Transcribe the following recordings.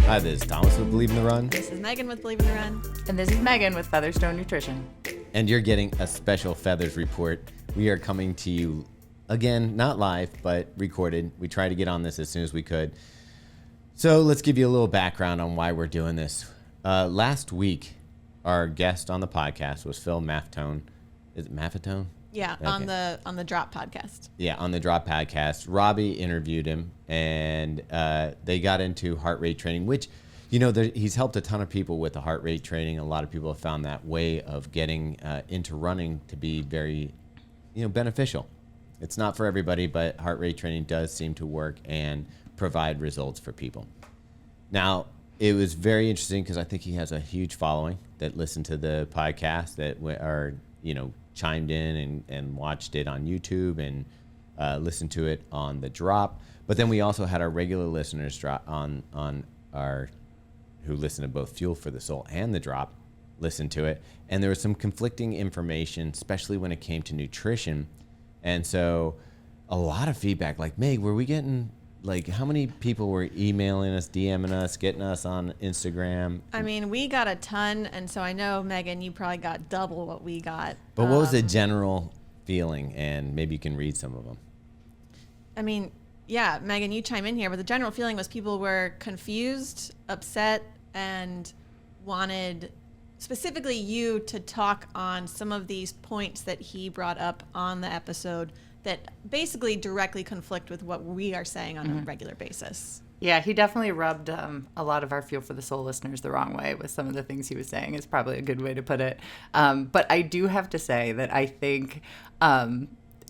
Hi, this is Thomas with Believe in the Run. This is Megan with Believe in the Run. And this is Megan with Featherstone Nutrition. And you're getting a special Feathers report. We are coming to you, again, not live, but recorded. We tried to get on this as soon as we could. So let's give you a little background on why we're doing this. Last week, our guest on the podcast was Phil Maffetone. Is it Maffitone? Yeah, okay. on the Drop podcast. Yeah, on the Drop podcast. Robbie interviewed him, and they got into heart rate training, which, you know, he's helped a ton of people with the heart rate training. A lot of people have found that way of getting into running to be very, beneficial. It's not for everybody, but heart rate training does seem to work and provide results for people. Now, it was very interesting because I think he has a huge following that listen to the podcast, that are, chimed in and watched it on YouTube and listened to it on the Drop. But then we also had our regular listeners on our, who listen to both Fuel for the Soul and the Drop, listen to it. And there was some conflicting information, especially when it came to nutrition. And so a lot of feedback, like, Meg, were we getting, how many people were emailing us, DMing us, getting us on Instagram? I mean, we got a ton, and so I know, Megan, you probably got double what we got. But what was the general feeling? And maybe you can read some of them. I mean, yeah, Megan, you chime in here, but the general feeling was people were confused, upset, and wanted specifically you to talk on some of these points that he brought up on the episode that basically directly conflict with what we are saying on a regular basis. Yeah, he definitely rubbed a lot of our Fuel for the Soul listeners the wrong way with some of the things he was saying, is probably a good way to put it. But I do have to say that I think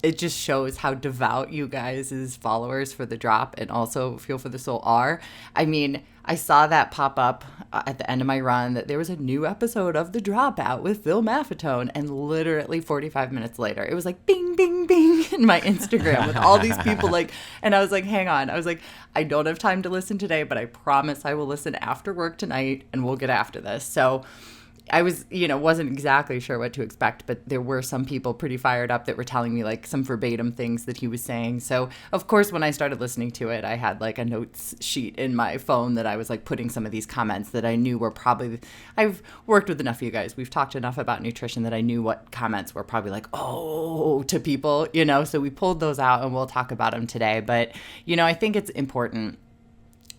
it just shows how devout you guys' followers for the Drop and also Fuel for the Soul are. I mean, I saw that pop up at the end of my run that there was a new episode of The Drop out with Phil Maffetone, and literally 45 minutes later, it was like bing, bing, bing in my Instagram with all these people and I was like, hang on. I was like, I don't have time to listen today, but I promise I will listen after work tonight and we'll get after this. So I was, wasn't exactly sure what to expect, but there were some people pretty fired up that were telling me some verbatim things that he was saying. So, of course, when I started listening to it, I had a notes sheet in my phone that I was putting some of these comments that I knew were probably, I've worked with enough of you guys. We've talked enough about nutrition that I knew what comments were probably to people, so we pulled those out and we'll talk about them today. But, I think it's important,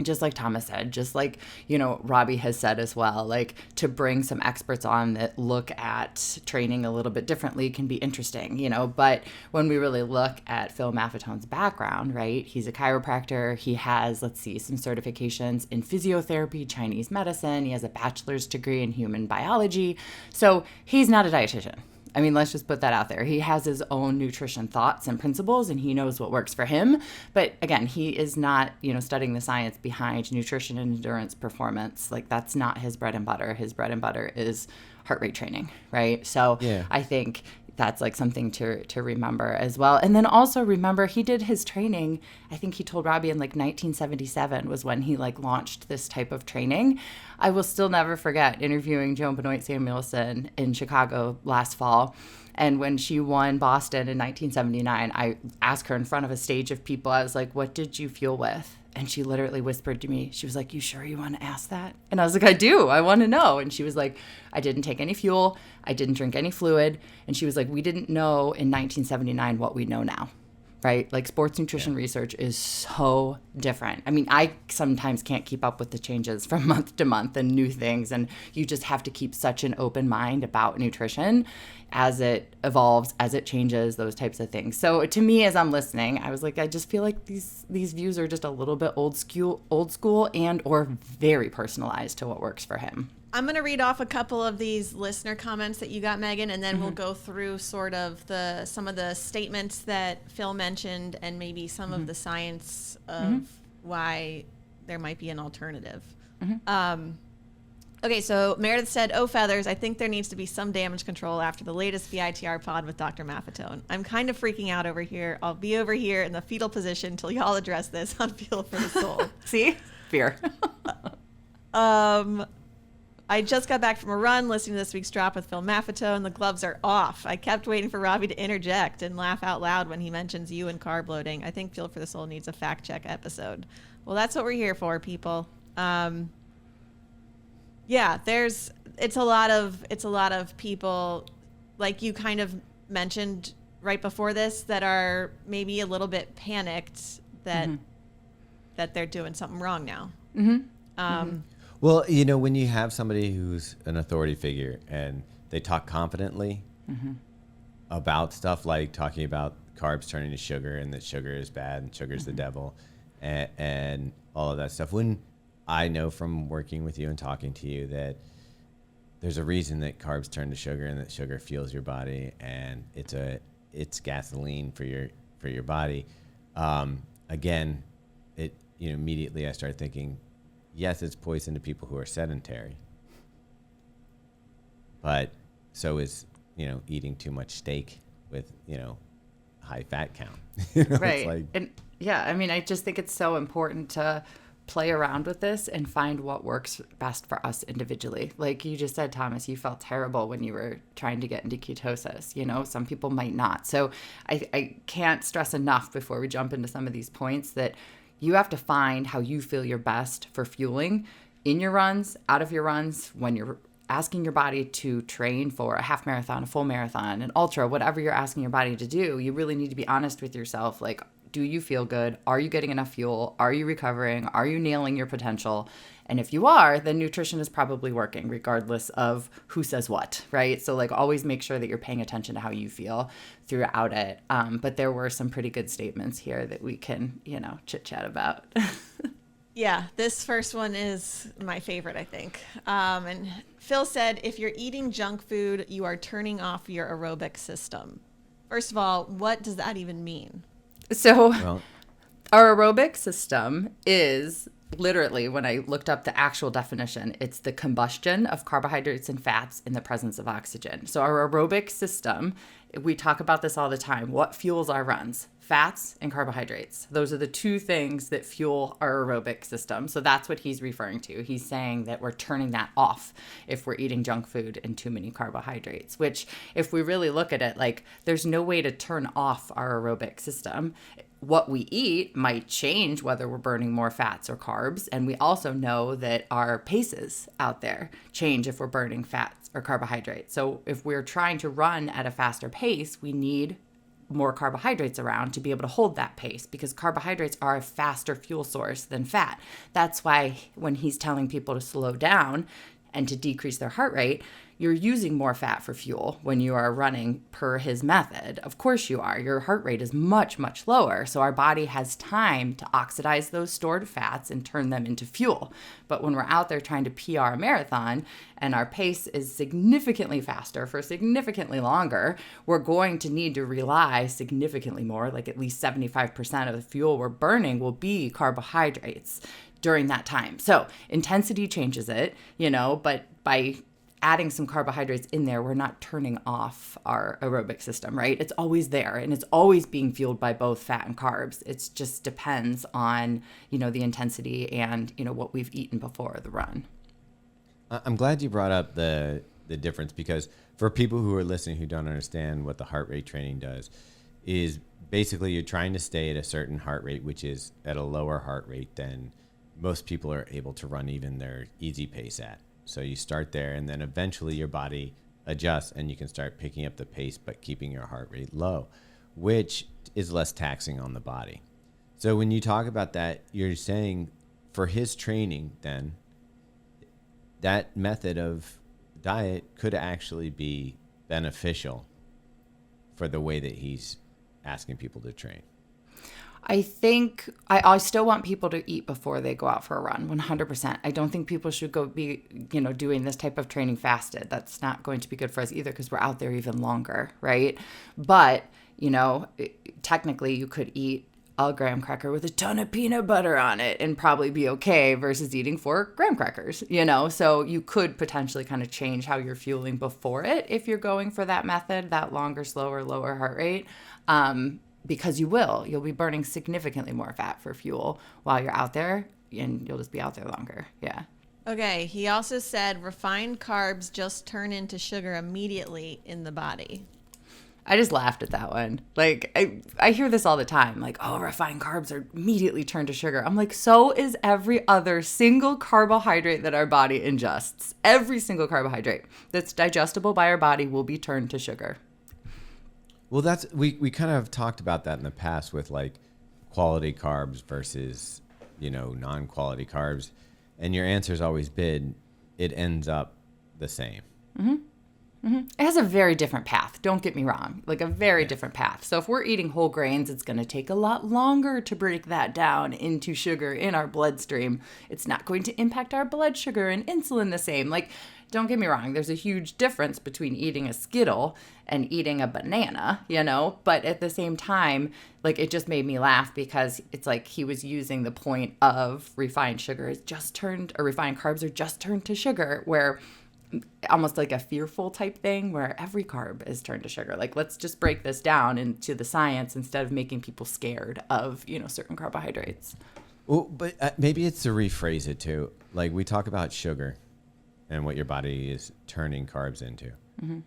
just like Thomas said, just like, Robbie has said as well, to bring some experts on that look at training a little bit differently can be interesting, but when we really look at Phil Maffetone's background, right, he's a chiropractor. He has, some certifications in physiotherapy, Chinese medicine. He has a bachelor's degree in human biology. So he's not a dietitian. I mean, let's just put that out there. He has his own nutrition thoughts and principles, and he knows what works for him. But again, he is not, studying the science behind nutrition and endurance performance. That's not his bread and butter. His bread and butter is heart rate training, right? So yeah. I think that's something to remember as well. And then also remember, he did his training, I think he told Robbie in 1977 was when he launched this type of training. I will still never forget interviewing Joan Benoit Samuelson in Chicago last fall. And when she won Boston in 1979, I asked her in front of a stage of people, I was like, what did you fuel with? And she literally whispered to me, she was like, you sure you want to ask that? And I was like, I do. I want to know. And she was like, I didn't take any fuel. I didn't drink any fluid. And she was like, we didn't know in 1979 what we know now, right? Sports nutrition research is so different. I mean, I sometimes can't keep up with the changes from month to month and new things. And you just have to keep such an open mind about nutrition as it evolves, as it changes, those types of things. So to me, as I'm listening, I was like, I just feel like these views are just a little bit old school and or very personalized to what works for him. I'm going to read off a couple of these listener comments that you got, Megan, and then we'll go through sort of some of the statements that Phil mentioned and maybe some of the science of why there might be an alternative. Okay, so Meredith said, oh, Feathers, I think there needs to be some damage control after the latest VITR pod with Dr. Maffetone. I'm kind of freaking out over here. I'll be over here in the fetal position till y'all address this on Fuel for the Soul. See? Fear. I just got back from a run listening to this week's Drop with Phil Maffetone. The gloves are off. I kept waiting for Robbie to interject and laugh out loud when he mentions you and carb loading. I think Fuel for the Soul needs a fact check episode. Well, that's what we're here for, people. Yeah, it's a lot of people, like you kind of mentioned right before this, that are maybe a little bit panicked that that they're doing something wrong now. Well, you know, when you have somebody who's an authority figure and they talk confidently about stuff like talking about carbs turning to sugar and that sugar is bad and sugar is the devil and all of that stuff. When I know from working with you and talking to you that there's a reason that carbs turn to sugar and that sugar fuels your body and it's gasoline for your body. Again, immediately I start thinking, yes, it's poison to people who are sedentary, but so is, eating too much steak with, high fat count. Right. It's like, And yeah, I mean, I just think it's so important to play around with this and find what works best for us individually. Like you just said, Thomas, you felt terrible when you were trying to get into ketosis. Some people might not. So I can't stress enough before we jump into some of these points that you have to find how you feel your best for fueling in your runs, out of your runs, when you're asking your body to train for a half marathon, a full marathon, an ultra, whatever you're asking your body to do. You really need to be honest with yourself. Like, do you feel good? Are you getting enough fuel? Are you recovering? Are you nailing your potential? And if you are, then nutrition is probably working regardless of who says what, right? So like always make sure that you're paying attention to how you feel throughout it. But there were some pretty good statements here that we can, chit chat about. Yeah, this first one is my favorite, I think. And Phil said, if you're eating junk food, you are turning off your aerobic system. First of all, what does that even mean? So well, our aerobic system is literally, when I looked up the actual definition, it's the combustion of carbohydrates and fats in the presence of oxygen. So our aerobic system, we talk about this all the time. What fuels our runs? Fats and carbohydrates. Those are the two things that fuel our aerobic system. So that's what he's referring to. He's saying that we're turning that off if we're eating junk food and too many carbohydrates, which if we really look at it, like there's no way to turn off our aerobic system. What we eat might change whether we're burning more fats or carbs. And we also know that our paces out there change if we're burning fats or carbohydrates. So if we're trying to run at a faster pace, we need more carbohydrates around to be able to hold that pace because carbohydrates are a faster fuel source than fat. That's why when he's telling people to slow down and to decrease their heart rate, you're using more fat for fuel when you are running per his method. Of course you are. Your heart rate is much, much lower. So our body has time to oxidize those stored fats and turn them into fuel. But when we're out there trying to PR a marathon and our pace is significantly faster for significantly longer, we're going to need to rely significantly more, like at least 75% of the fuel we're burning will be carbohydrates during that time. So intensity changes it, but by adding some carbohydrates in there, we're not turning off our aerobic system, right? It's always there and it's always being fueled by both fat and carbs. It just depends on, the intensity and, what we've eaten before the run. I'm glad you brought up the difference because for people who are listening who don't understand what the heart rate training does is basically you're trying to stay at a certain heart rate, which is at a lower heart rate than most people are able to run even their easy pace at. So you start there and then eventually your body adjusts and you can start picking up the pace but keeping your heart rate low, which is less taxing on the body. So when you talk about that, you're saying for his training then, that method of diet could actually be beneficial for the way that he's asking people to train. I think I still want people to eat before they go out for a run, 100%. I don't think people should go be, doing this type of training fasted. That's not going to be good for us either because we're out there even longer, right? But, technically you could eat a graham cracker with a ton of peanut butter on it and probably be okay versus eating 4 graham crackers, So you could potentially kind of change how you're fueling before it if you're going for that method, that longer, slower, lower heart rate. Because you'll be burning significantly more fat for fuel while you're out there and you'll just be out there longer. Yeah. Okay. He also said refined carbs just turn into sugar immediately in the body. I just laughed at that one. Like, I hear this all the time. Like, oh, refined carbs are immediately turned to sugar. I'm like, so is every other single carbohydrate that our body ingests. Every single carbohydrate that's digestible by our body will be turned to sugar. Well, we kind of talked about that in the past with like quality carbs versus, non-quality carbs. And your answer's always been, it ends up the same. It has a very different path. Don't get me wrong. Like a very different path. So if we're eating whole grains, it's going to take a lot longer to break that down into sugar in our bloodstream. It's not going to impact our blood sugar and insulin the same. Like, don't get me wrong. There's a huge difference between eating a Skittle and eating a banana, But at the same time, like, it just made me laugh because it's like he was using the point of refined refined carbs are just turned to sugar, where almost like a fearful type thing where every carb is turned to sugar. Like, let's just break this down into the science instead of making people scared of, certain carbohydrates. Well, but maybe it's to rephrase it too. Like, we talk about sugar and what your body is turning carbs into. Mm-hmm.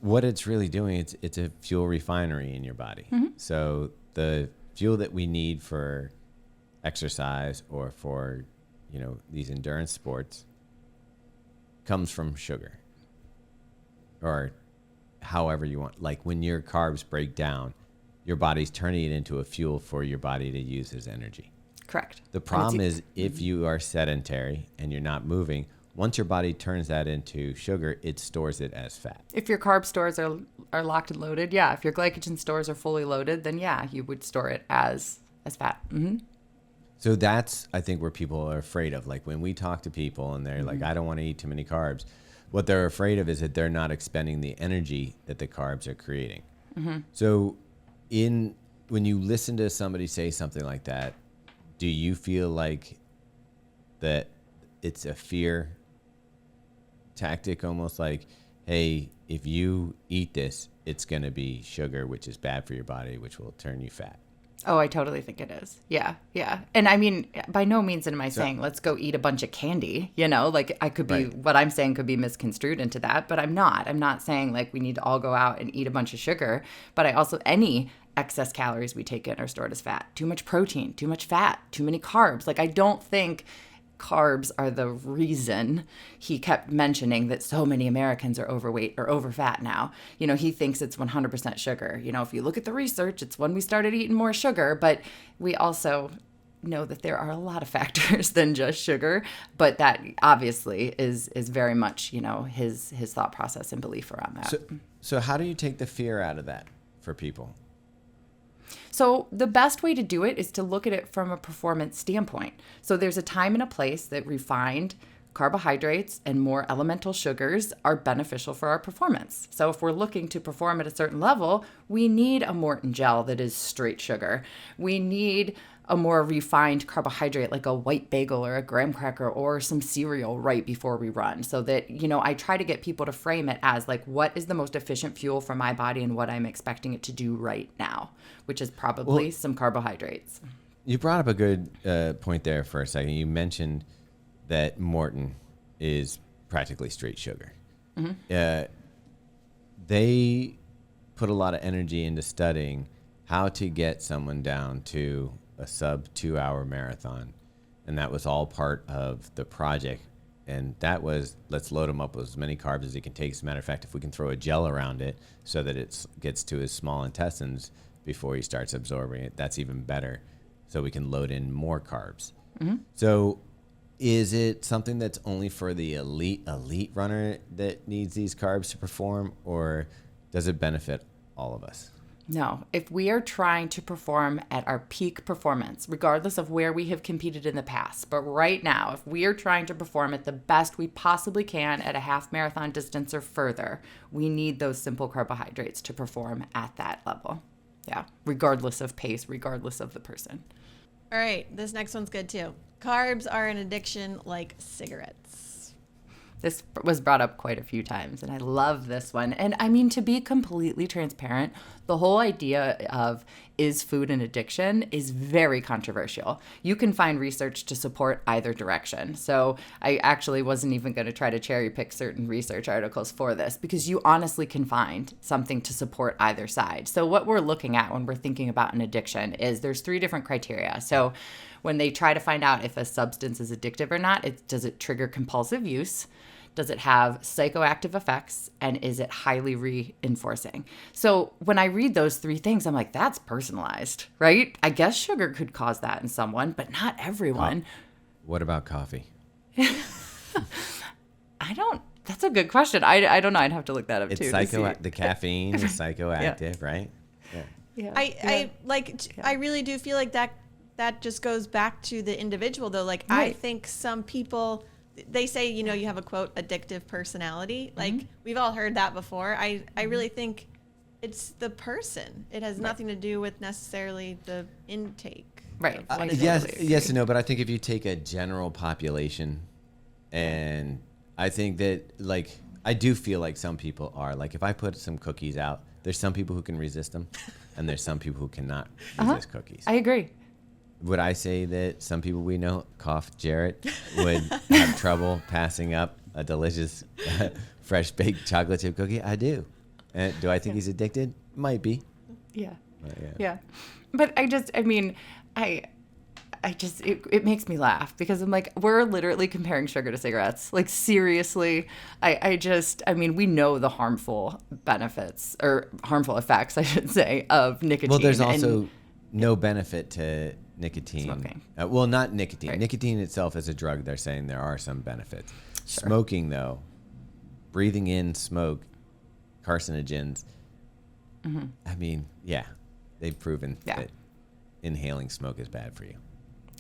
What it's really doing, it's a fuel refinery in your body. Mm-hmm. So the fuel that we need for exercise or for, these endurance sports comes from sugar, or however you want. Like, when your carbs break down, your body's turning it into a fuel for your body to use as energy. Correct. The problem is if you are sedentary and you're not moving, once your body turns that into sugar, it stores it as fat. If your carb stores are locked and loaded, yeah. If your glycogen stores are fully loaded, then yeah, you would store it as fat. Mm-hmm. So that's, I think, where people are afraid of. Like, when we talk to people and they're like, I don't want to eat too many carbs, what they're afraid of is that they're not expending the energy that the carbs are creating. Mm-hmm. So when you listen to somebody say something like that, do you feel like that it's a fear tactic, almost like, hey, if you eat this, it's going to be sugar, which is bad for your body, which will turn you fat? Oh, I totally think it is. Yeah, yeah. And I mean, by no means am I saying let's go eat a bunch of candy, Like, I could be, what I'm saying could be misconstrued into that, but I'm not. I'm not saying like we need to all go out and eat a bunch of sugar, but I also, any excess calories we take in are stored as fat. Too much protein, too much fat, too many carbs. Like, I don't think carbs are the reason he kept mentioning that so many Americans are overweight or over fat now. He thinks it's 100% sugar. If you look at the research, it's when we started eating more sugar, but we also know that there are a lot of factors than just sugar, but that obviously is very much, his thought process and belief around that. So how do you take the fear out of that for people? So the best way to do it is to look at it from a performance standpoint. So there's a time and a place that refined carbohydrates and more elemental sugars are beneficial for our performance. So if we're looking to perform at a certain level, we need a Morton gel that is straight sugar. We need a more refined carbohydrate like a white bagel or a graham cracker or some cereal right before we run, so that, I try to get people to frame it as like, what is the most efficient fuel for my body and what I'm expecting it to do right now, which is probably some carbohydrates. You brought up a good point there for a second. You mentioned that Morton is practically straight sugar. Mm-hmm. They put a lot of energy into studying how to get someone down to a sub 2-hour marathon. And that was all part of the project. And that was, let's load them up with as many carbs as he can take. As a matter of fact, if we can throw a gel around it so that it gets to his small intestines before he starts absorbing it, that's even better. So we can load in more carbs. Mm-hmm. So is it something that's only for the elite runner that needs these carbs to perform, or does it benefit all of us? No, if we are trying to perform at our peak performance, regardless of where we have competed in the past, but right now, if we are trying to perform at the best we possibly can at a half marathon distance or further, we need those simple carbohydrates to perform at that level. Yeah, regardless of pace, regardless of the person. All right, this next one's good too. Carbs are an addiction like cigarettes. This was brought up quite a few times, and I love this one. And I mean, to be completely transparent, the whole idea of is food an addiction is very controversial. You can find research to support either direction. So I actually wasn't even going to try to cherry pick certain research articles for this, because you honestly can find something to support either side. So what we're looking at when we're thinking about an addiction is there's 3 different criteria. So when they try to find out if a substance is addictive or not, does it trigger compulsive use? Does it have psychoactive effects? And is it highly reinforcing? So when I read those 3 things, I'm like, that's personalized, right? I guess sugar could cause that in someone, but not everyone. What about coffee? That's a good question. I don't know. I'd have to look that up too. The caffeine is psychoactive, right? Yeah. I really do feel like that just goes back to the individual though. Like I think some people, they say, you know, you have a quote, addictive personality. Like we've all heard that before. I really think it's the person. It has nothing to do with necessarily the intake. Right. Yes and no, but I think if you take a general population, and I think that, like, I do feel like some people are, like, if I put some cookies out, there's some people who can resist them, and there's some people who cannot resist cookies. I agree. Would I say that some people we know, cough Jarrett, would have trouble passing up a delicious fresh baked chocolate chip cookie? I do. And do I think he's addicted? Might be. Yeah. Yeah. But it makes me laugh, because I'm like, we're literally comparing sugar to cigarettes. Like, seriously, we know the harmful benefits, or harmful effects, I should say, of nicotine. Well, there's also no benefit to nicotine. Smoking. Not nicotine. Right. Nicotine itself as a drug, they're saying there are some benefits. Sure. Smoking, though, breathing in smoke, carcinogens, I mean, they've proven that inhaling smoke is bad for you.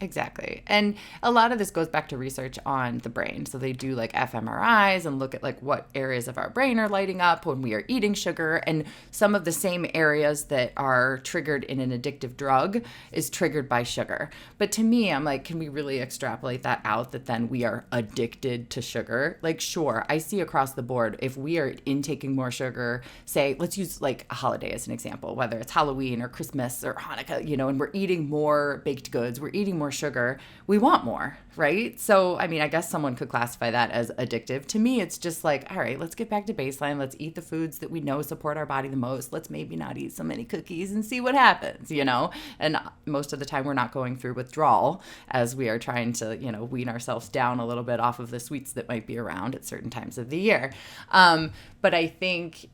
Exactly. And a lot of this goes back to research on the brain. So they do like fMRIs and look at like what areas of our brain are lighting up when we are eating sugar. And some of the same areas that are triggered in an addictive drug is triggered by sugar. But to me, I'm like, can we really extrapolate that out, that then we are addicted to sugar? Like, sure, I see across the board, if we are intaking more sugar, say, let's use like a holiday as an example, whether it's Halloween or Christmas or Hanukkah, you know, and we're eating more baked goods, we're eating more sugar, we want more, right? So, I mean, I guess someone could classify that as addictive. To me, it's just like, all right, let's get back to baseline. Let's eat the foods that we know support our body the most. Let's maybe not eat so many cookies and see what happens, you know? And most of the time, we're not going through withdrawal as we are trying to, you know, wean ourselves down a little bit off of the sweets that might be around at certain times of the year. But I think...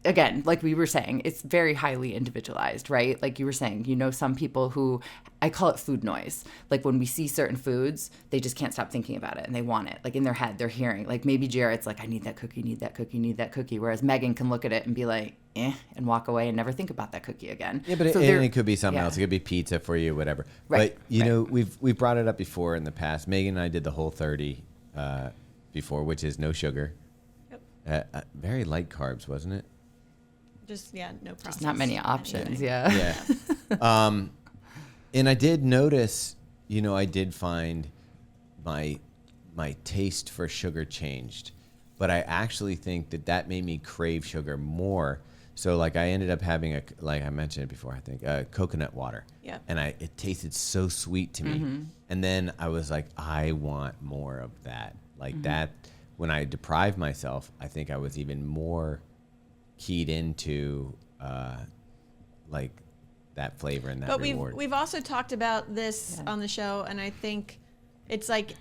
Again, like we were saying, it's very highly individualized, right? Like you were saying, you know, some people who, I call it food noise. Like when we see certain foods, they just can't stop thinking about it and they want it. Like in their head, they're hearing, like maybe Jarrett's like, I need that cookie, need that cookie, need that cookie. Whereas Megan can look at it and be like, and walk away and never think about that cookie again. Yeah, but it could be something else. It could be pizza for you, whatever. Right. But, you know, we've brought it up before in the past. Megan and I did the Whole30 before, which is no sugar. Yep. Very light carbs, wasn't it? Just, no process. Just not many options, Yeah. And I did notice, you know, I did find my taste for sugar changed. But I actually think that made me crave sugar more. So, like, I ended up having, like I mentioned it before, I think, coconut water. Yeah. And it tasted so sweet to me. Mm-hmm. And then I was like, I want more of that. Like that, when I deprived myself, I think I was even more keyed into like that flavor and that reward. But we've also talked about this on the show, and I think it's like,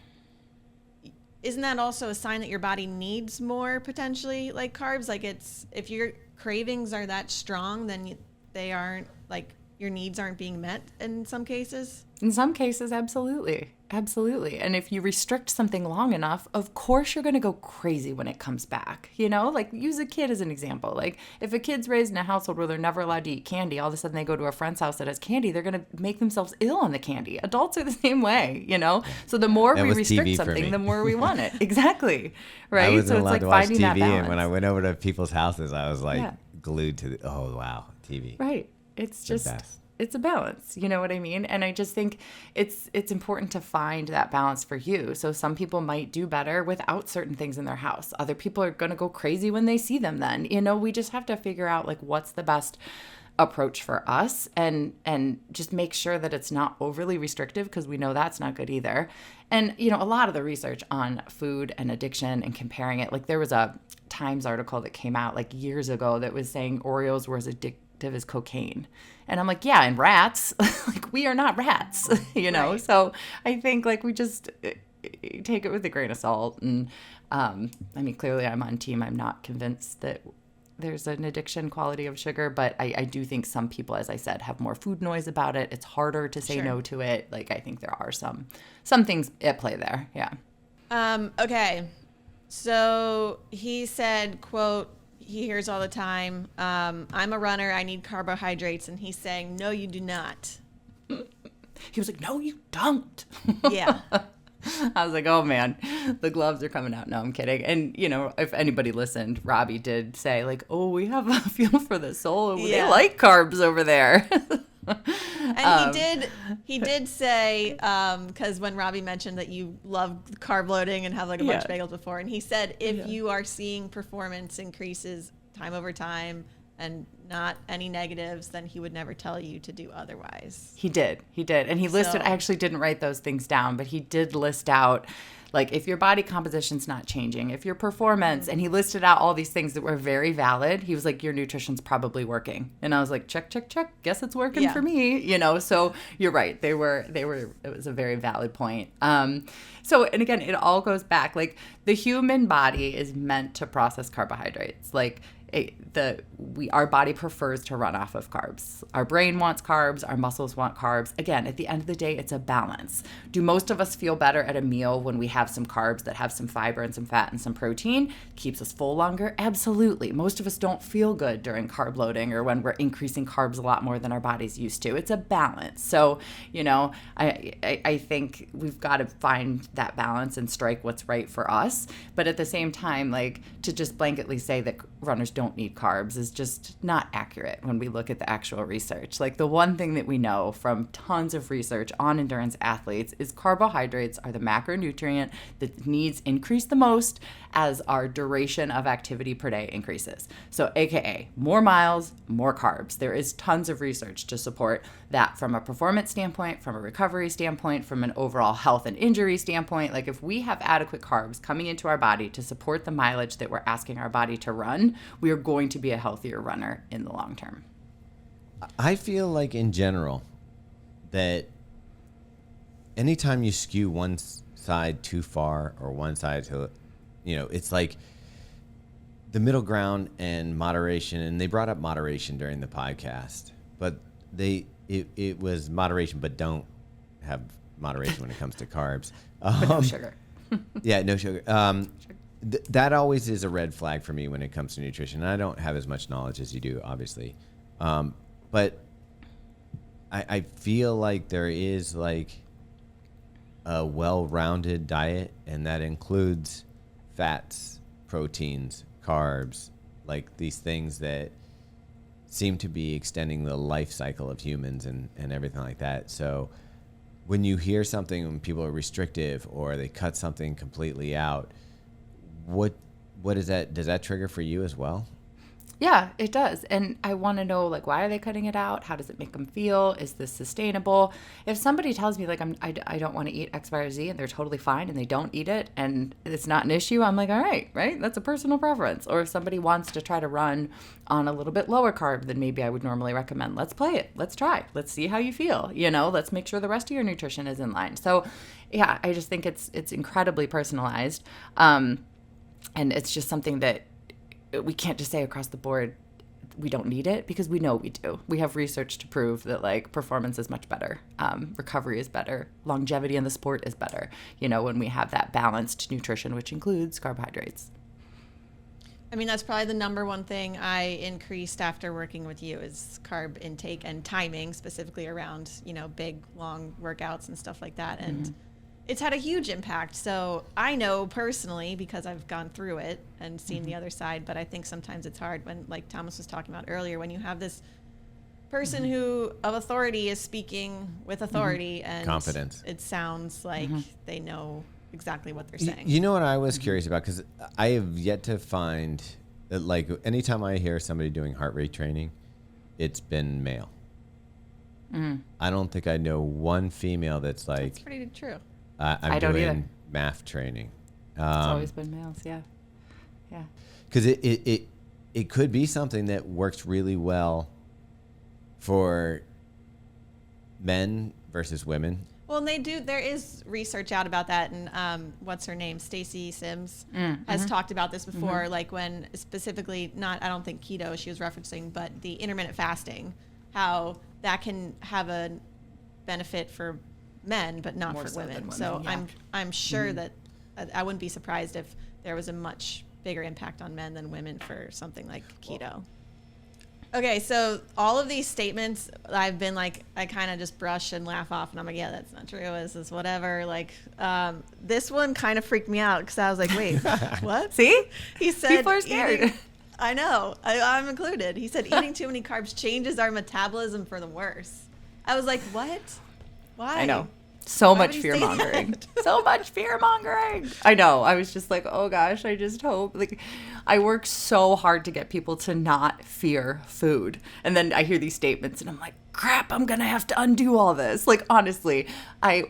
isn't that also a sign that your body needs more potentially like carbs? Like if your cravings are that strong, then they aren't, like, your needs aren't being met in some cases. In some cases, absolutely. Absolutely. And if you restrict something long enough, of course you're going to go crazy when it comes back. You know, like use a kid as an example. Like if a kid's raised in a household where they're never allowed to eat candy, all of a sudden they go to a friend's house that has candy, they're going to make themselves ill on the candy. Adults are the same way, you know? So the more we restrict something, the more we want it. Exactly. Right? I wasn't so it's allowed like to watch finding TV, that balance. and when I went over to people's houses, I was like glued to oh wow, TV. Right. It's just best. it's a balance, you know what I mean? And I just think it's important to find that balance for you. So some people might do better without certain things in their house. Other people are going to go crazy when they see them then. You know, we just have to figure out like what's the best approach for us, and just make sure that it's not overly restrictive, because we know that's not good either. And you know, a lot of the research on food and addiction and comparing it, like there was a Times article that came out like years ago that was saying Oreos were as addictive as cocaine. And I'm like, yeah, and rats, like we are not rats, you know? Right. So I think like we just take it with a grain of salt. And I mean, clearly I'm on team. I'm not convinced that there's an addiction quality of sugar, but I do think some people, as I said, have more food noise about it. It's harder to say Sure. no to it. Like I think there are some things at play there. Yeah. Okay. So he said, quote, he hears all the time, I'm a runner, I need carbohydrates. And he's saying, no, you do not. He was like, no, you don't. Yeah. I was like, oh man, the gloves are coming out. No, I'm kidding. And you know, if anybody listened, Robbie did say like, oh, we have a feel for the soul. Yeah. They like carbs over there. And he did say, because when Robbie mentioned that you love carb loading and have like a bunch of bagels before, and he said if you are seeing performance increases time over time and not any negatives, then he would never tell you to do otherwise. He did. And he listed, I actually didn't write those things down, but he did list out like if your body composition's not changing, if your performance, and he listed out all these things that were very valid. He was like, your nutrition's probably working. And I was like, check. Guess it's working for me, you know? So you're right. It was a very valid point. So, and again, it all goes back, like the human body is meant to process carbohydrates. Like our body prefers to run off of carbs. Our brain wants carbs. Our muscles want carbs. Again, at the end of the day, it's a balance. Do most of us feel better at a meal when we have some carbs that have some fiber and some fat and some protein? Keeps us full longer? Absolutely. Most of us don't feel good during carb loading or when we're increasing carbs a lot more than our body's used to. It's a balance. So, you know, I think we've got to find that balance and strike what's right for us. But at the same time, like to just blanketly say that runners don't need carbs is just not accurate when we look at the actual research. Like the one thing that we know from tons of research on endurance athletes is carbohydrates are the macronutrient that needs increase the most as our duration of activity per day increases. So AKA more miles, more carbs. There is tons of research to support that from a performance standpoint, from a recovery standpoint, from an overall health and injury standpoint. Like if we have adequate carbs coming into our body to support the mileage that we're asking our body to run, we are going to be a healthier runner in the long term. I feel like in general that anytime you skew one side too far or one side to, you know, it's like the middle ground and moderation. And they brought up moderation during the podcast, but it was moderation, but don't have moderation when it comes to carbs. But no sugar. Yeah, no sugar. That always is a red flag for me when it comes to nutrition. And I don't have as much knowledge as you do, obviously. But I feel like there is like a well-rounded diet, and that includes fats, proteins, carbs, like these things that seem to be extending the life cycle of humans and everything like that. So when you hear something when people are restrictive or they cut something completely out, what is that? Does that trigger for you as well? Yeah, it does. And I want to know, like, why are they cutting it out? How does it make them feel? Is this sustainable? If somebody tells me, like, I don't want to eat X, Y, or Z, and they're totally fine and they don't eat it and it's not an issue, I'm like, all right, that's a personal preference. Or if somebody wants to try to run on a little bit lower carb than maybe I would normally recommend, let's play it. Let's try. Let's see how you feel. You know, let's make sure the rest of your nutrition is in line. So, yeah, I just think it's incredibly personalized. And it's just something that we can't just say across the board we don't need it, because we know we do. We have research to prove that like performance is much better, recovery is better, longevity in the sport is better, you know, when we have that balanced nutrition, which includes carbohydrates. I mean, that's probably the number one thing I increased after working with you is carb intake and timing, specifically around, you know, big, long workouts and stuff like that. And it's had a huge impact. So I know personally, because I've gone through it and seen the other side, but I think sometimes it's hard when, like Thomas was talking about earlier, when you have this person who of authority is speaking with authority and confidence. It sounds like they know exactly what they're saying. You know what I was curious about, because I have yet to find that, like, anytime I hear somebody doing heart rate training, it's been male. I don't think I know one female that's like, That's pretty true. I I'm don't doing either. math training. It's always been males, yeah. Because it could be something that works really well for men versus women. Well, and there is research out about that, and what's her name? Stacey Sims has talked about this before, like when specifically, not, I don't think keto she was referencing, but the intermittent fasting, how that can have a benefit for men, but not More for so than women. women, So yeah. I'm sure that I wouldn't be surprised if there was a much bigger impact on men than women for something like keto. Okay, so all of these statements, I've been like, I kind of just brush and laugh off, and I'm like, yeah, that's not true. This is whatever. Like, this one kind of freaked me out because I was like, wait, what? See? He said, People are scared. I know, I'm included. He said, eating too many carbs changes our metabolism for the worse. I was like, what? Why? I know. So Why much would he say fear mongering. that? So much fear mongering. I know. I was just like, oh gosh, I just hope. Like, I work so hard to get people to not fear food. And then I hear these statements and I'm like, crap, I'm going to have to undo all this. Like, honestly,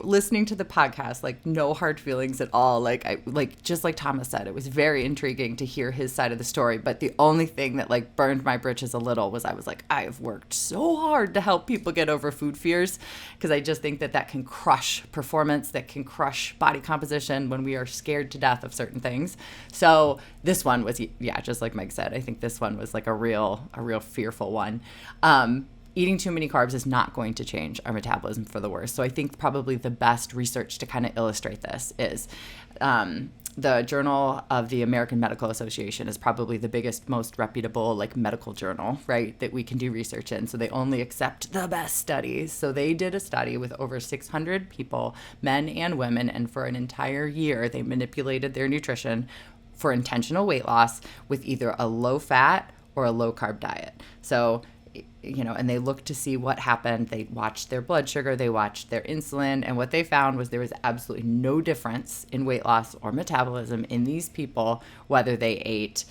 listening to the podcast, like, no hard feelings at all. Like, just like Thomas said, it was very intriguing to hear his side of the story. But the only thing that, like, burned my britches a little was I was like, I have worked so hard to help people get over food fears, because I just think that can crush performance, that can crush body composition when we are scared to death of certain things. So this one was, yeah, just like Meg said, I think this one was like a real fearful one. Eating too many carbs is not going to change our metabolism for the worse. So I think probably the best research to kind of illustrate this is the Journal of the American Medical Association is probably the biggest, most reputable, like, medical journal, right, that we can do research in. So they only accept the best studies. So they did a study with over 600 people, men and women, and for an entire year, they manipulated their nutrition for intentional weight loss with either a low fat or a low carb diet. So, you know, and they looked to see what happened. They watched their blood sugar, they watched their insulin, and what they found was there was absolutely no difference in weight loss or metabolism in these people, whether they ate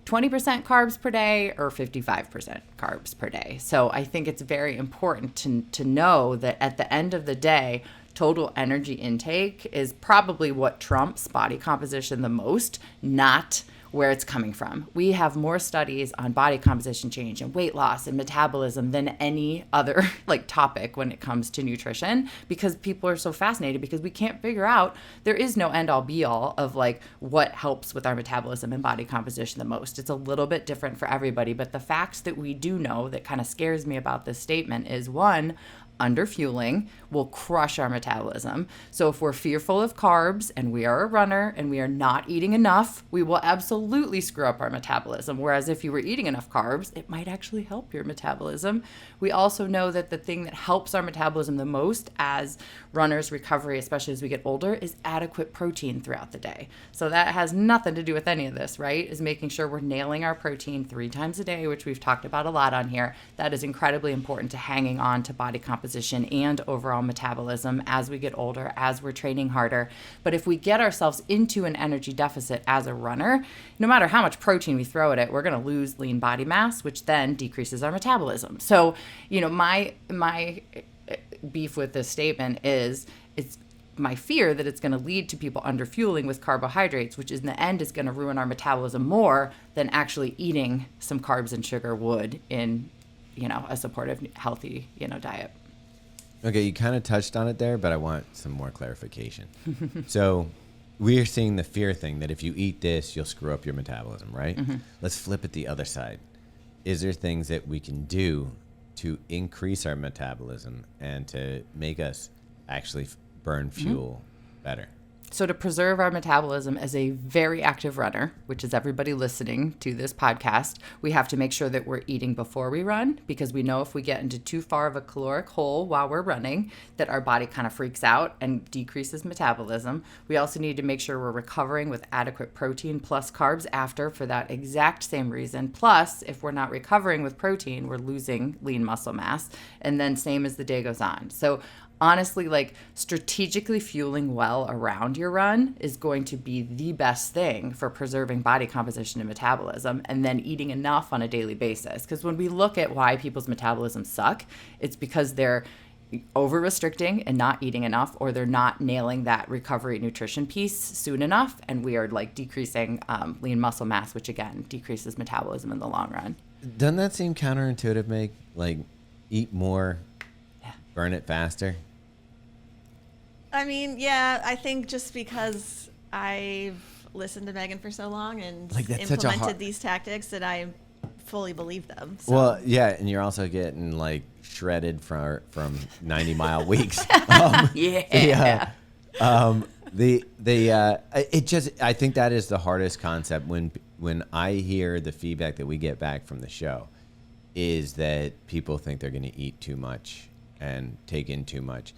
20% carbs per day or 55% carbs per day. So I think it's very important to know that at the end of the day, total energy intake is probably what trumps body composition the most, not where it's coming from. We have more studies on body composition change and weight loss and metabolism than any other topic when it comes to nutrition, because people are so fascinated, because we can't figure out, there is no end all be all of what helps with our metabolism and body composition the most. It's a little bit different for everybody, but the facts that we do know that kind of scares me about this statement is, one, underfueling will crush our metabolism. So if we're fearful of carbs and we are a runner and we are not eating enough, we will absolutely screw up our metabolism. Whereas if you were eating enough carbs, it might actually help your metabolism. We also know that the thing that helps our metabolism the most as runners' recovery, especially as we get older, is adequate protein throughout the day. So that has nothing to do with any of this, right? Is making sure we're nailing our protein 3 times a day, which we've talked about a lot on here. That is incredibly important to hanging on to body composition and overall metabolism as we get older, as we're training harder. But if we get ourselves into an energy deficit as a runner, no matter how much protein we throw at it, we're going to lose lean body mass, which then decreases our metabolism. So, you know, my beef with this statement is it's my fear that it's going to lead to people underfueling with carbohydrates, which in the end is going to ruin our metabolism more than actually eating some carbs and sugar would in, you know, a supportive, healthy, you know, diet. Okay, you kind of touched on it there, but I want some more clarification. So we are seeing the fear thing that if you eat this, you'll screw up your metabolism, right? Mm-hmm. Let's flip it the other side. Is there things that we can do to increase our metabolism and to make us actually burn fuel better? So to preserve our metabolism as a very active runner, which is everybody listening to this podcast, we have to make sure that we're eating before we run, because we know if we get into too far of a caloric hole while we're running, that our body kind of freaks out and decreases metabolism. We also need to make sure we're recovering with adequate protein plus carbs after, for that exact same reason. Plus, if we're not recovering with protein, we're losing lean muscle mass. And then same as the day goes on. So honestly, like, strategically fueling well around your run is going to be the best thing for preserving body composition and metabolism, and then eating enough on a daily basis. Because when we look at why people's metabolisms suck, it's because they're over restricting and not eating enough, or they're not nailing that recovery nutrition piece soon enough, and we are like decreasing lean muscle mass, which again decreases metabolism in the long run. Doesn't that seem counterintuitive, Meg? Like, eat more, burn it faster? I mean, yeah, I think just because I've listened to Megan for so long and Like, that's such a implemented these tactics that I fully believe them. So. Well, yeah, and you're also getting like shredded from 90-mile weeks. Yeah. I think that is the hardest concept when I hear the feedback that we get back from the show, is that people think they're going to eat too much and take in too much.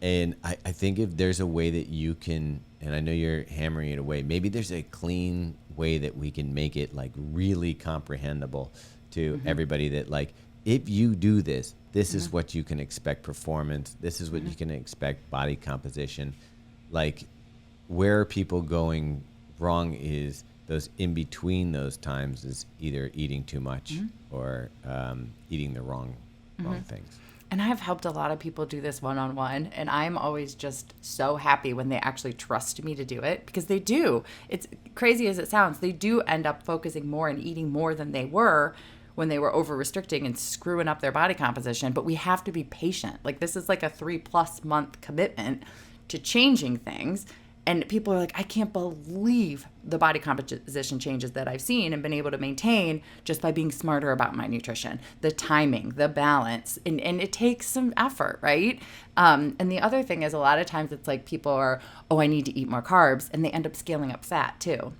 And I think if there's a way that you can, and I know you're hammering it away, maybe there's a clean way that we can make it like really comprehensible to everybody, that like, if you do this, this is what you can expect performance. This is what you can expect body composition. Like, where are people going wrong is those in between those times, is either eating too much or eating the wrong things. And I've helped a lot of people do this one-on-one, and I'm always just so happy when they actually trust me to do it, because they do. It's crazy as it sounds. They do end up focusing more and eating more than they were when they were over-restricting and screwing up their body composition. But we have to be patient. Like, this is like a 3+ month commitment to changing things. And people are like, I can't believe the body composition changes that I've seen and been able to maintain just by being smarter about my nutrition, the timing, the balance. And it takes some effort, right? And the other thing is, a lot of times it's like people are, I need to eat more carbs, and they end up scaling up fat too.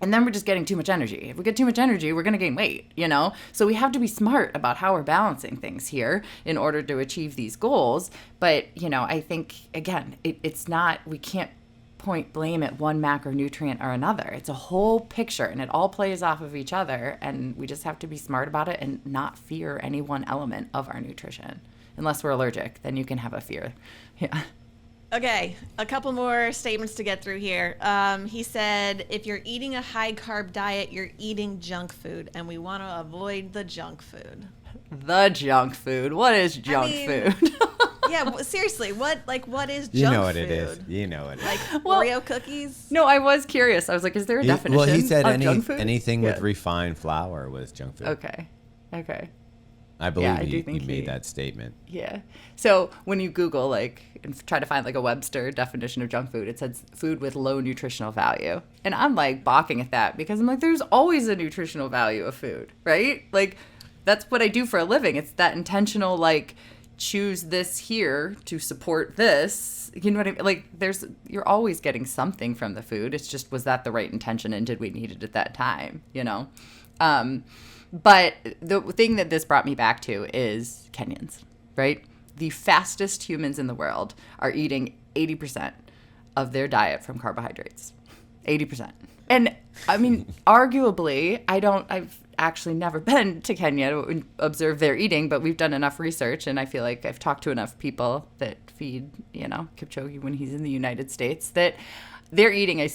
And then we're just getting too much energy. If we get too much energy, we're going to gain weight, you know? So we have to be smart about how we're balancing things here in order to achieve these goals. But, you know, I think, again, it's not, we can't point blame at one macronutrient or another. It's a whole picture, and it all plays off of each other, and we just have to be smart about it and not fear any one element of our nutrition. Unless we're allergic, then you can have a fear. Yeah. Okay, a couple more statements to get through here. He said, if you're eating a high carb diet, you're eating junk food, and we want to avoid the junk food. The junk food. What is junk food? Yeah, seriously, what is junk food? You know what it is. You know it is. Like Oreo cookies? No, I was curious. I was like, is there a definition Well, he said junk food? anything with refined flour was junk food. Okay. I believe he made that statement. Yeah. So when you Google, like, and try to find like a Webster definition of junk food, it says food with low nutritional value. And I'm like balking at that, because I'm like, there's always a nutritional value of food, right? Like, that's what I do for a living. It's that intentional, like, choose this here to support this. You know what I mean? Like, you're always getting something from the food. It's just, was that the right intention, and did we need it at that time, you know? But the thing that this brought me back to is Kenyans, right? The fastest humans in the world are eating 80% of their diet from carbohydrates. 80%. And I mean, arguably, I've actually never been to Kenya to observe their eating, but we've done enough research, and I feel like I've talked to enough people that feed, you know, Kipchoge when he's in the United States, that they're eating a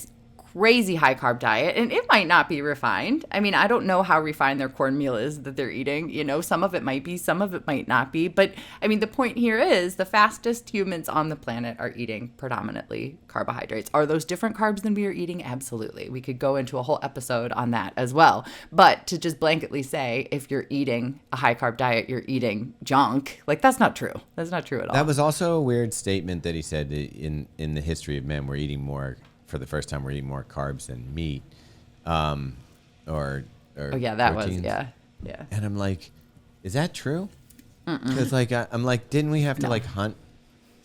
crazy high carb diet, and it might not be refined. I mean, I don't know how refined their cornmeal is that they're eating. You know, some of it might be, some of it might not be. But I mean, the point here is the fastest humans on the planet are eating predominantly carbohydrates. Are those different carbs than we are eating? Absolutely. We could go into a whole episode on that as well. But to just blanketly say, if you're eating a high carb diet, you're eating junk, like, that's not true. That's not true at all. That was also a weird statement that he said in the history of men, we're eating more. For the first time, we're eating more carbs than meat, or yeah, that proteins. was yeah. And I'm like, is that true? Because like I'm like, didn't we have to like hunt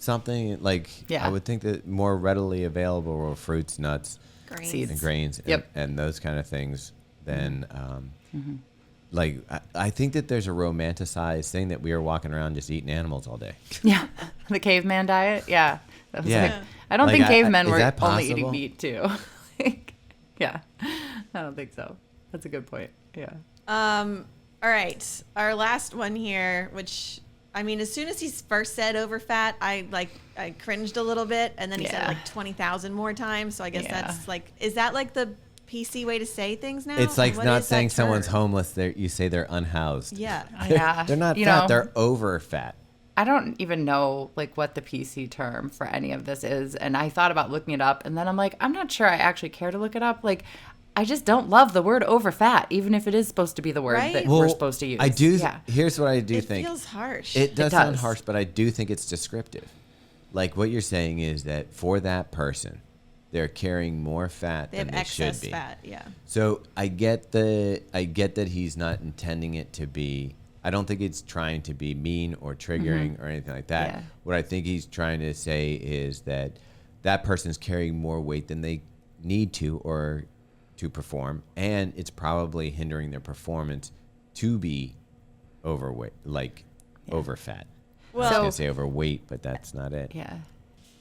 something like Yeah. I would think that more readily available were fruits, nuts, Grains. Seeds. and grains, Yep. and those kind of things. Then, like I think that there's a romanticized thing that we are walking around just eating animals all day. Yeah. The caveman diet. Yeah. That was Yeah. like, I don't Like, think cavemen is were that only eating possible? meat too. Like, yeah. I don't think so. That's a good point. Yeah. All right. Our last one here, which I mean, as soon as he first said overfat, I cringed a little bit, and then he said Yeah. like 20,000 more times. So I guess Yeah. that's like, is that like the PC way to say things now? It's like What not is that saying someone's term? homeless. You say they're unhoused. Yeah. Yeah. They're not You fat. know, They're over fat. I don't even know like what the PC term for any of this is. And I thought about looking it up, and then I'm like, I'm not sure I actually care to look it up. Like, I just don't love the word overfat, even if it is supposed to be the word Right? that Well, we're supposed to use. I do. Yeah. Here's what I do It think. feels harsh. It does It sound does. harsh, but I do think it's descriptive. Like what you're saying is that for that person, they're carrying more fat they have than they should excess be. fat. Yeah. So I get that he's not intending it to be. I don't think it's trying to be mean or triggering or anything like that. Yeah. What I think he's trying to say is that that person's carrying more weight than they need to or to perform, and it's probably hindering their performance to be overweight, like over fat. I was Well- gonna say overweight, but that's not it. Yeah.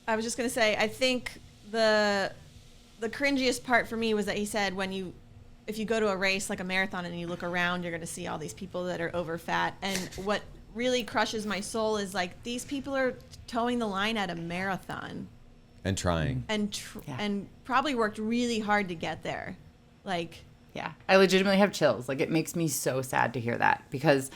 I was just gonna say, I think the cringiest part for me was that he said if you go to a race like a marathon and you look around, you're gonna see all these people that are over fat. And what really crushes my soul is like these people are towing the line at a marathon And trying. and Yeah. and probably worked really hard to get there. Like, Yeah, I legitimately have chills. Like, it makes me so sad to hear that because,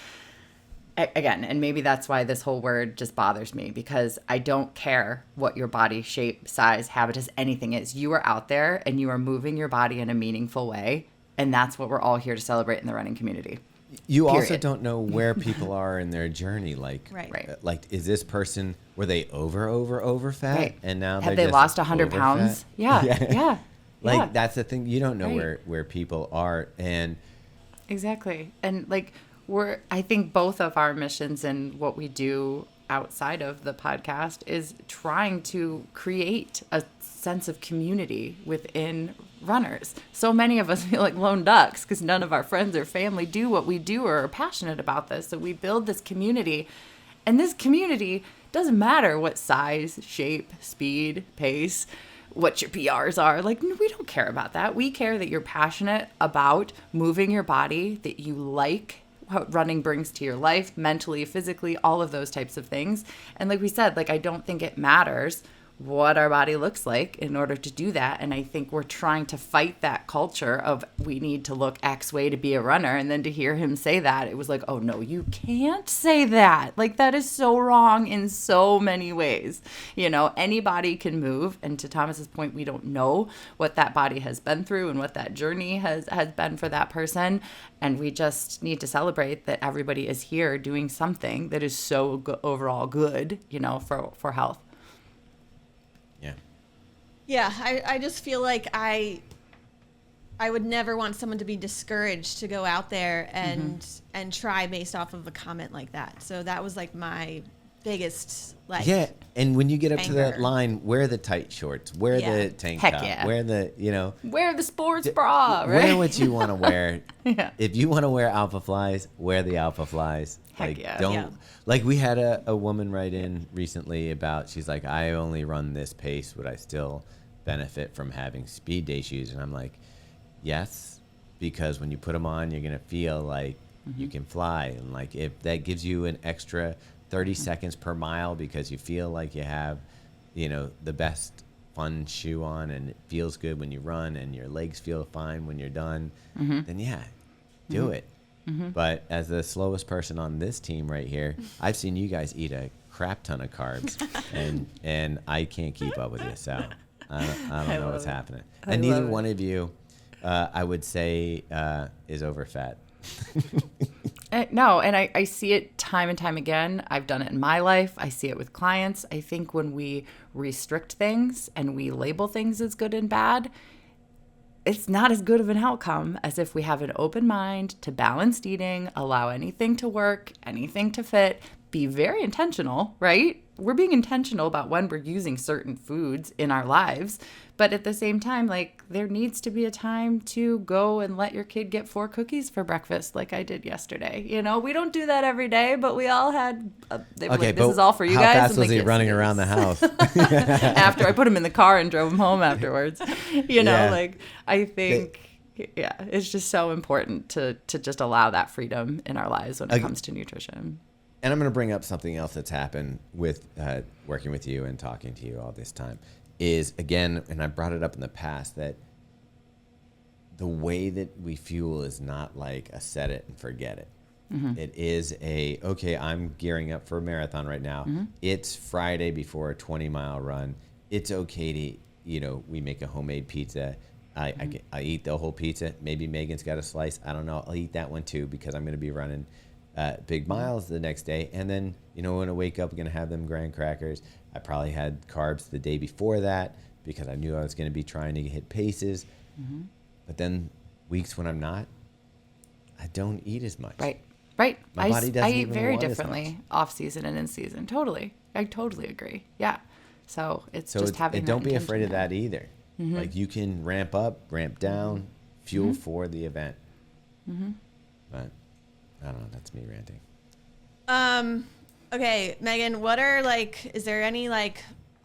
again, and maybe that's why this whole word just bothers me, because I don't care what your body shape, size, habitus, anything is. You are out there and you are moving your body in a meaningful way, and that's what we're all here to celebrate in the running community. You also Period. don't know where people are in their journey. Like, Right. Like, is this person, were they over fat? Right. And now Have they're they just lost 100 over pounds? fat? Yeah, yeah. Like, yeah. that's the thing. You don't know Right. where people are. And Exactly. And like I think both of our missions and what we do outside of the podcast is trying to create a sense of community within runners. So many of us feel like lone ducks because none of our friends or family do what we do or are passionate about this. So we build this community, and this community doesn't matter what size, shape, speed, pace, what your PRs are. Like, we don't care about that. We care that you're passionate about moving your body, that you like what running brings to your life, mentally, physically, all of those types of things. And like we said, like, I don't think it matters what our body looks like in order to do that. And I think we're trying to fight that culture of we need to look X way to be a runner. And then to hear him say that, it was like, oh no, you can't say that. Like, that is so wrong in so many ways. You know, anybody can move. And to Thomas's point, we don't know what that body has been through and what that journey has been for that person. And we just need to celebrate that everybody is here doing something that is so overall good, you know, for health. yeah. yeah, I just feel like I would never want someone to be discouraged to go out there and try based off of a comment like that. So that was like my biggest Yeah, and when you get up to that anger. line, wear the tight shorts, wear Yeah. the tank Heck top, yeah. wear the, Wear the sports bra, right? wear what you want to wear. Yeah. If you want to wear Alpha Flies, wear the Alpha Flies. Heck like, yeah. Don't Yeah. like we had a woman write in recently about, she's like, I only run this pace, would I still benefit from having speed day shoes? And I'm like, yes, because when you put them on, you're gonna feel like you can fly, and like if that gives you an extra 30 seconds per mile because you feel like you have, the best fun shoe on, and it feels good when you run, and your legs feel fine when you're done, then yeah, do it. But as the slowest person on this team right here, I've seen you guys eat a crap ton of carbs, and I can't keep up with you, so I don't know what's happening. And neither love it. one of you, I would say, is over fat. No, and I see it time and time again. I've done it in my life. I see it with clients. I think when we restrict things and we label things as good and bad, it's not as good of an outcome as if we have an open mind to balanced eating, allow anything to work, anything to fit, be very intentional, right? We're being intentional about when we're using certain foods in our lives. But at the same time, like, there needs to be a time to go and let your kid get 4 cookies for breakfast like I did yesterday. You know, we don't do that every day, but we all had, they were like, this is all for you guys. How fast was he like, running around the house? After I put him in the car and drove him home afterwards. You know, Yeah. like, I think, yeah, it's just so important to just allow that freedom in our lives when it comes to nutrition. And I'm going to bring up something else that's happened with working with you and talking to you all this time is, again, and I brought it up in the past, that the way that we fuel is not like a set it and forget it. Mm-hmm. It is okay, I'm gearing up for a marathon right now. Mm-hmm. It's Friday before a 20-mile run. It's okay to, we make a homemade pizza. I eat the whole pizza. Maybe Megan's got a slice. I don't know. I'll eat that one too because I'm going to be running big miles the next day. And then, when I wake up, I'm going to have them graham crackers. I probably had carbs the day before that because I knew I was going to be trying to hit paces. Mm-hmm. But then weeks when I'm not, I don't eat as much. Right. My body doesn't I eat even very want differently off season and in season. Totally. I totally agree. Yeah. So it's just having that don't be afraid of intention that either. Mm-hmm. Like, you can ramp up, ramp down, fuel for the event. Mm-hmm. But I don't know. That's me ranting. Okay, Megan, is there any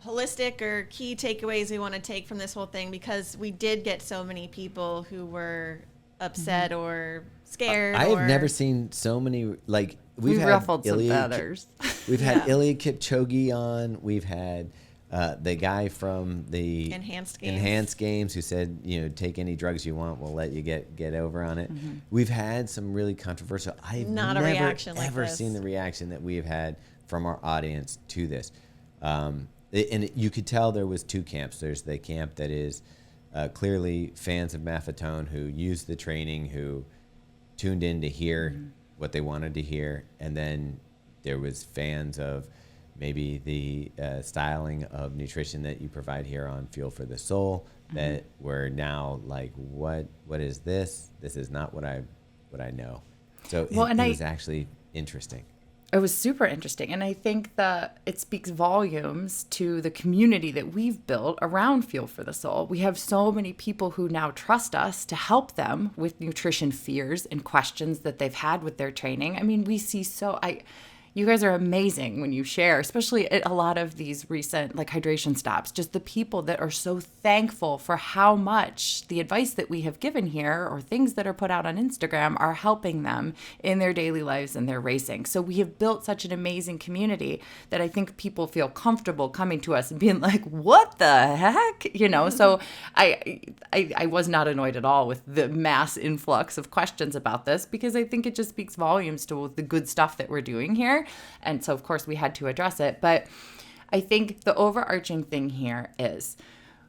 holistic or key takeaways we want to take from this whole thing? Because we did get so many people who were upset or scared. I have never seen so many, we've had ruffled some feathers. We've had Ilya Kipchoge on. We've had the guy from the Enhanced Games who said, take any drugs you want. We'll let you get over on it. Mm-hmm. We've had some really controversial. I've never ever seen the reaction that we have had from our audience to this. And you could tell there was 2 camps. There's the camp that is clearly fans of Maffitone who used the training, who tuned in to hear what they wanted to hear. And then there was fans of maybe the styling of nutrition that you provide here on Fuel for the Soul that were now like, what is this? This is not what I know. So it was actually interesting. It was super interesting. And I think that it speaks volumes to the community that we've built around Fuel for the Soul. We have so many people who now trust us to help them with nutrition fears and questions that they've had with their training. I mean, we see you guys are amazing when you share, especially at a lot of these recent hydration stops, just the people that are so thankful for how much the advice that we have given here or things that are put out on Instagram are helping them in their daily lives and their racing. So we have built such an amazing community that I think people feel comfortable coming to us and being like, what the heck? So I was not annoyed at all with the mass influx of questions about this because I think it just speaks volumes to the good stuff that we're doing here. And so, of course, we had to address it. But I think the overarching thing here is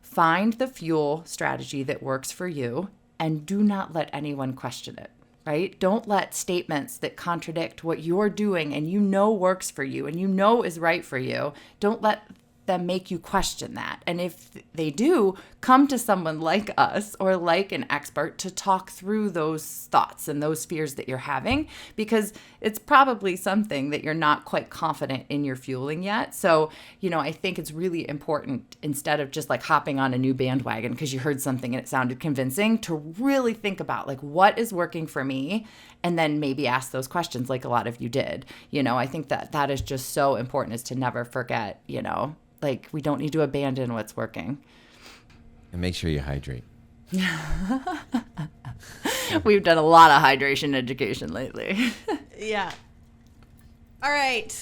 find the fuel strategy that works for you and do not let anyone question it, right? Don't let statements that contradict what you're doing and works for you and is right for you, don't let them make you question that. And if they do, come to someone like us or like an expert to talk through those thoughts and those fears that you're having, because it's probably something that you're not quite confident in your fueling yet. So, I think it's really important, instead of just hopping on a new bandwagon because you heard something and it sounded convincing, to really think about what is working for me, and then maybe ask those questions like a lot of you did. I think that is just so important, is to never forget, we don't need to abandon what's working. And make sure you hydrate. We've done a lot of hydration education lately. Yeah. All right.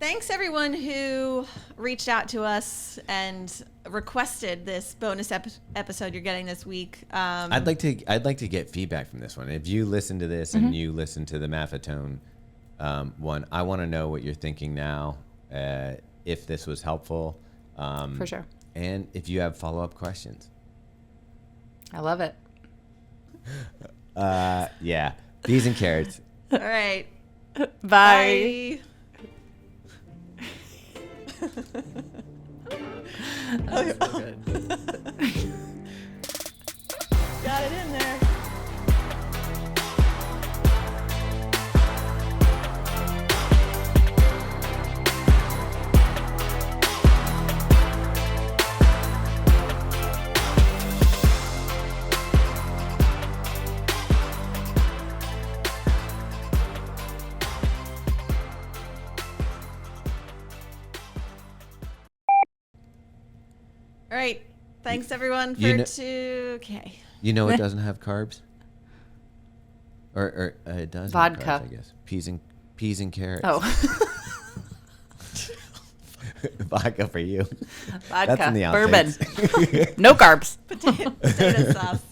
Thanks everyone who reached out to us and requested this bonus episode you're getting this week. I'd like to get feedback from this one. If you listen to this and you listen to the Maffitone one, I want to know what you're thinking now. If this was helpful. For sure. And if you have follow-up questions. I love it. Yeah. Peas and carrots. All right. Bye. That was so good. Got it in there. All right. Thanks everyone for okay. You know it doesn't have carbs? Or it does Vodka. have carbs, I guess. Peas and carrots. Oh. Vodka for you. Vodka. That's in the Bourbon. outtakes. No carbs. Potato sauce.